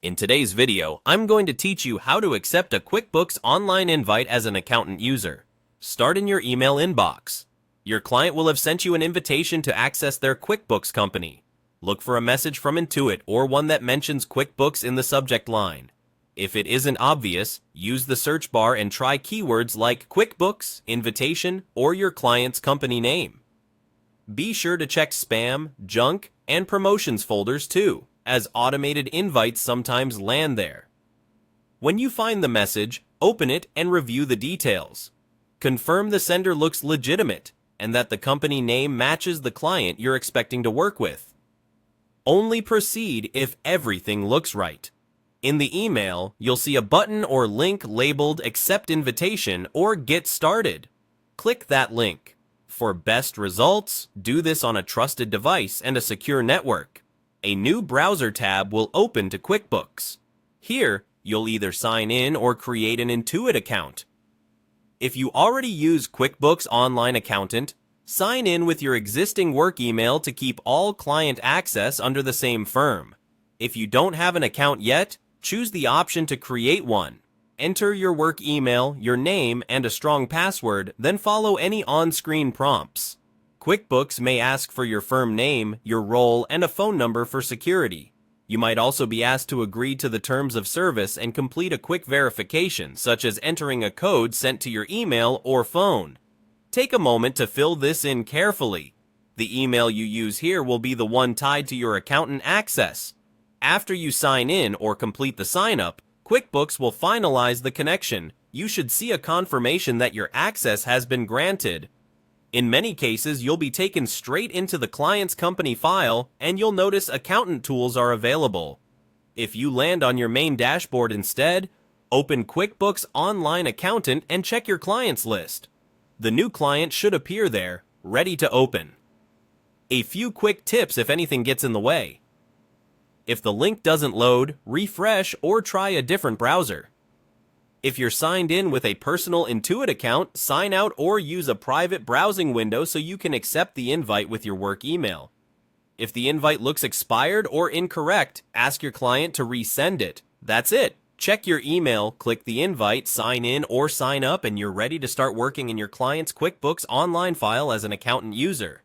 In today's video, I'm going to teach you how to accept a QuickBooks Online invite as an accountant user. Start in your email inbox. Your client will have sent you an invitation to access their QuickBooks company. Look for a message from Intuit or one that mentions QuickBooks in the subject line. If it isn't obvious, use the search bar and try keywords like QuickBooks, invitation, or your client's company name. Be sure to check spam, junk, and promotions folders too, as automated invites sometimes land there. When you find the message, open it and review the details. Confirm the sender looks legitimate and that the company name matches the client you're expecting to work with. Only proceed if everything looks right. In the email, you'll see a button or link labeled Accept Invitation or Get Started. Click that link. For best results, do this on a trusted device and a secure network. A new browser tab will open to QuickBooks. Here, you'll either sign in or create an Intuit account. If you already use QuickBooks Online Accountant, sign in with your existing work email to keep all client access under the same firm. If you don't have an account yet, choose the option to create one. Enter your work email, your name, and a strong password, then follow any on-screen prompts. QuickBooks may ask for your firm name, your role, and a phone number for security. You might also be asked to agree to the terms of service and complete a quick verification, such as entering a code sent to your email or phone. Take a moment to fill this in carefully. The email you use here will be the one tied to your accountant access. After you sign in or complete the sign-up, QuickBooks will finalize the connection. You should see a confirmation that your access has been granted. In many cases, you'll be taken straight into the client's company file, and you'll notice accountant tools are available. If you land on your main dashboard instead, open QuickBooks Online Accountant and check your clients list. The new client should appear there, ready to open. A few quick tips if anything gets in the way. If the link doesn't load, refresh or try a different browser. If you're signed in with a personal Intuit account, sign out or use a private browsing window so you can accept the invite with your work email. If the invite looks expired or incorrect, ask your client to resend it. That's it. Check your email, click the invite, sign in or sign up, and you're ready to start working in your client's QuickBooks Online file as an accountant user.